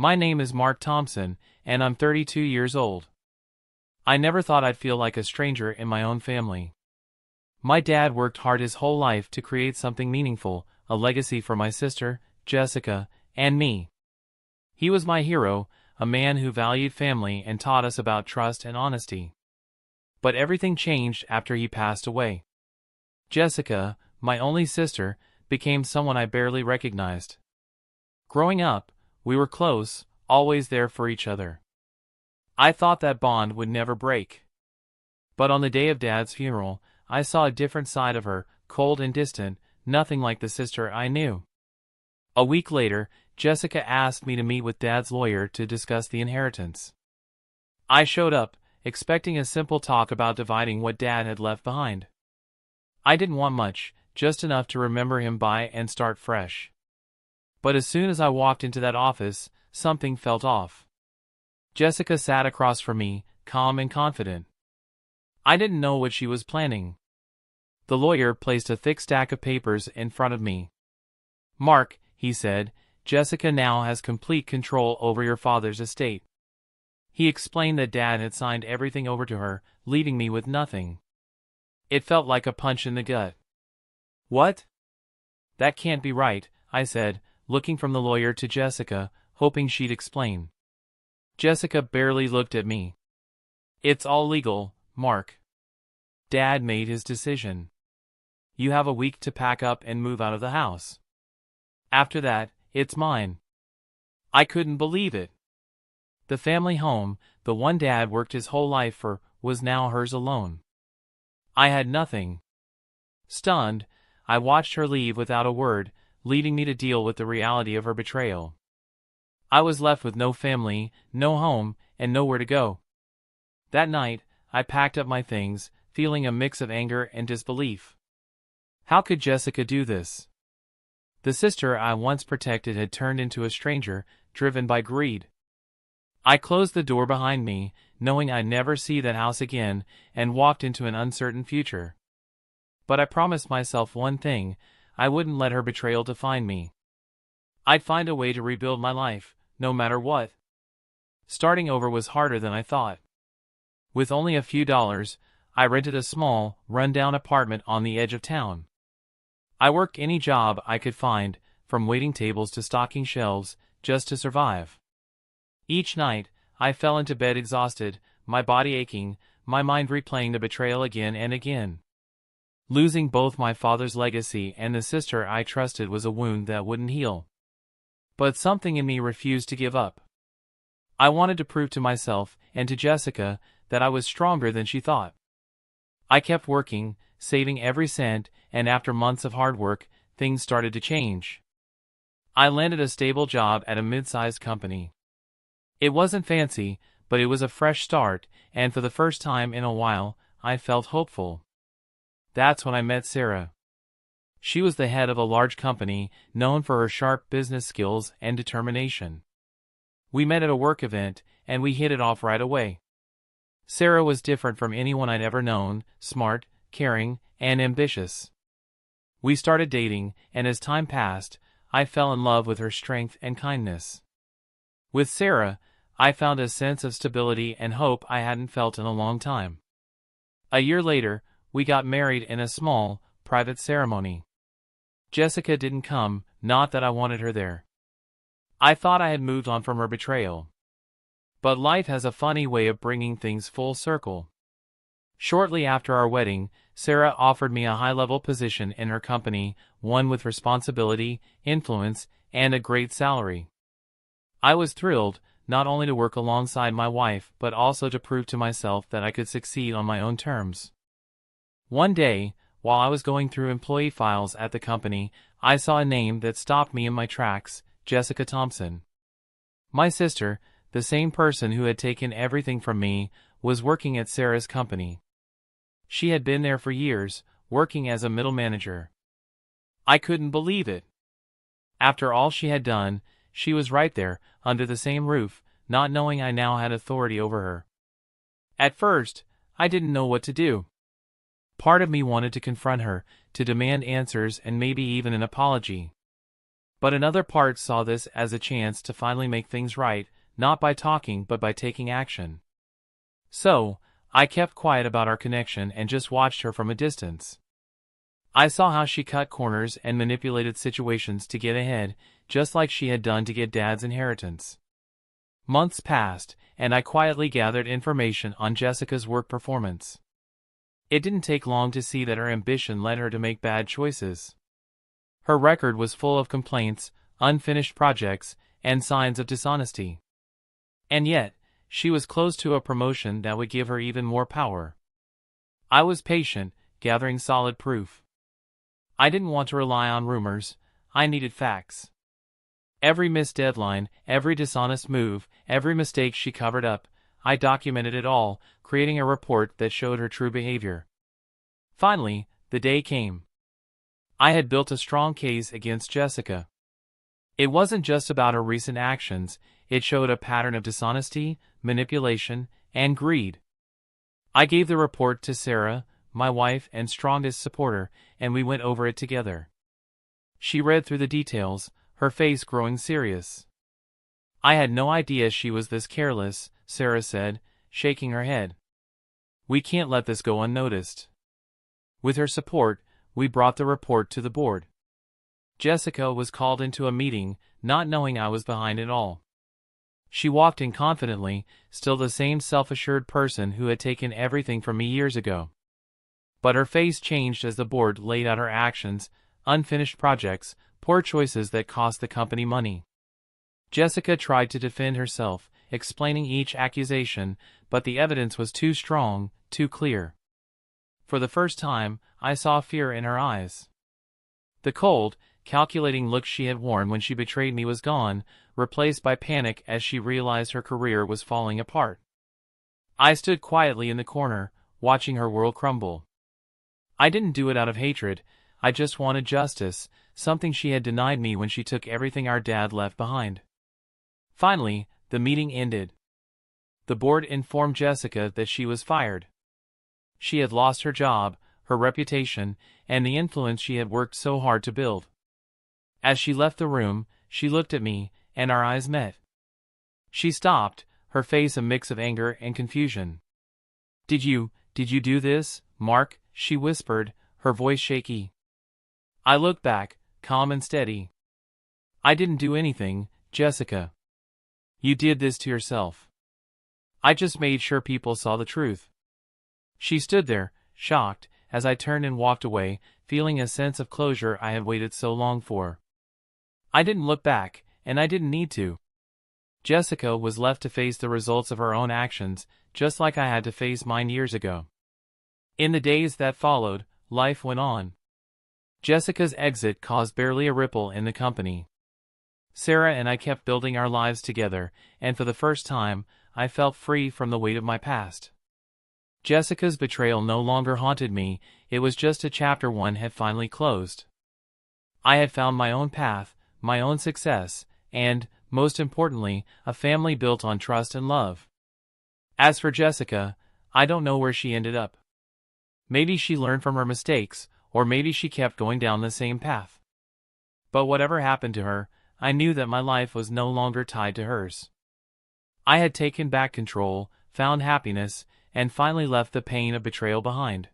My name is Mark Thompson, and I'm 32 years old. I never thought I'd feel like a stranger in my own family. My dad worked hard his whole life to create something meaningful, a legacy for my sister, Jessica, and me. He was my hero, a man who valued family and taught us about trust and honesty. But everything changed after he passed away. Jessica, my only sister, became someone I barely recognized. Growing up, we were close, always there for each other. I thought that bond would never break. But on the day of Dad's funeral, I saw a different side of her, cold and distant, nothing like the sister I knew. A week later, Jessica asked me to meet with Dad's lawyer to discuss the inheritance. I showed up, expecting a simple talk about dividing what Dad had left behind. I didn't want much, just enough to remember him by and start fresh. But as soon as I walked into that office, something felt off. Jessica sat across from me, calm and confident. I didn't know what she was planning. The lawyer placed a thick stack of papers in front of me. "Mark," he said, "Jessica now has complete control over your father's estate." He explained that Dad had signed everything over to her, leaving me with nothing. It felt like a punch in the gut. "What? That can't be right," I said, looking from the lawyer to Jessica, hoping she'd explain. Jessica barely looked at me. "It's all legal, Mark. Dad made his decision. You have a week to pack up and move out of the house. After that, it's mine." I couldn't believe it. The family home, the one Dad worked his whole life for, was now hers alone. I had nothing. Stunned, I watched her leave without a word, leaving me to deal with the reality of her betrayal. I was left with no family, no home, and nowhere to go. That night, I packed up my things, feeling a mix of anger and disbelief. How could Jessica do this? The sister I once protected had turned into a stranger, driven by greed. I closed the door behind me, knowing I'd never see that house again, and walked into an uncertain future. But I promised myself one thing: I wouldn't let her betrayal define me. I'd find a way to rebuild my life, no matter what. Starting over was harder than I thought. With only a few dollars, I rented a small, run-down apartment on the edge of town. I worked any job I could find, from waiting tables to stocking shelves, just to survive. Each night, I fell into bed exhausted, my body aching, my mind replaying the betrayal again and again. Losing both my father's legacy and the sister I trusted was a wound that wouldn't heal. But something in me refused to give up. I wanted to prove to myself, and to Jessica, that I was stronger than she thought. I kept working, saving every cent, and after months of hard work, things started to change. I landed a stable job at a mid-sized company. It wasn't fancy, but it was a fresh start, and for the first time in a while, I felt hopeful. That's when I met Sarah. She was the head of a large company, known for her sharp business skills and determination. We met at a work event, and we hit it off right away. Sarah was different from anyone I'd ever known, smart, caring, and ambitious. We started dating, and as time passed, I fell in love with her strength and kindness. With Sarah, I found a sense of stability and hope I hadn't felt in a long time. A year later, we got married in a small, private ceremony. Jessica didn't come, not that I wanted her there. I thought I had moved on from her betrayal. But life has a funny way of bringing things full circle. Shortly after our wedding, Sarah offered me a high-level position in her company, one with responsibility, influence, and a great salary. I was thrilled, not only to work alongside my wife but also to prove to myself that I could succeed on my own terms. One day, while I was going through employee files at the company, I saw a name that stopped me in my tracks: Jessica Thompson. My sister, the same person who had taken everything from me, was working at Sarah's company. She had been there for years, working as a middle manager. I couldn't believe it. After all she had done, she was right there, under the same roof, not knowing I now had authority over her. At first, I didn't know what to do. Part of me wanted to confront her, to demand answers and maybe even an apology. But another part saw this as a chance to finally make things right, not by talking but by taking action. So, I kept quiet about our connection and just watched her from a distance. I saw how she cut corners and manipulated situations to get ahead, just like she had done to get Dad's inheritance. Months passed, and I quietly gathered information on Jessica's work performance. It didn't take long to see that her ambition led her to make bad choices. Her record was full of complaints, unfinished projects, and signs of dishonesty. And yet, she was close to a promotion that would give her even more power. I was patient, gathering solid proof. I didn't want to rely on rumors, I needed facts. Every missed deadline, every dishonest move, every mistake she covered up, I documented it all, creating a report that showed her true behavior. Finally, the day came. I had built a strong case against Jessica. It wasn't just about her recent actions, it showed a pattern of dishonesty, manipulation, and greed. I gave the report to Sarah, my wife and strongest supporter, and we went over it together. She read through the details, her face growing serious. I had no idea she was this careless, Sarah said, shaking her head. We can't let this go unnoticed. With her support, we brought the report to the board. Jessica was called into a meeting, not knowing I was behind it all. She walked in confidently, still the same self-assured person who had taken everything from me years ago. But her face changed as the board laid out her actions, unfinished projects, poor choices that cost the company money. Jessica tried to defend herself, explaining each accusation, but the evidence was too strong, too clear. For the first time, I saw fear in her eyes. The cold, calculating look she had worn when she betrayed me was gone, replaced by panic as she realized her career was falling apart. I stood quietly in the corner, watching her world crumble. I didn't do it out of hatred, I just wanted justice, something she had denied me when she took everything our dad left behind. Finally, the meeting ended. The board informed Jessica that she was fired. She had lost her job, her reputation, and the influence she had worked so hard to build. As she left the room, she looked at me, and our eyes met. She stopped, her face a mix of anger and confusion. Did you do this, Mark?" she whispered, her voice shaky. I looked back, calm and steady. "I didn't do anything, Jessica. You did this to yourself. I just made sure people saw the truth." She stood there, shocked, as I turned and walked away, feeling a sense of closure I had waited so long for. I didn't look back, and I didn't need to. Jessica was left to face the results of her own actions, just like I had to face mine years ago. In the days that followed, life went on. Jessica's exit caused barely a ripple in the company. Sarah and I kept building our lives together, and for the first time, I felt free from the weight of my past. Jessica's betrayal no longer haunted me, it was just a chapter one had finally closed. I had found my own path, my own success, and, most importantly, a family built on trust and love. As for Jessica, I don't know where she ended up. Maybe she learned from her mistakes, or maybe she kept going down the same path. But whatever happened to her, I knew that my life was no longer tied to hers. I had taken back control, found happiness, and finally left the pain of betrayal behind.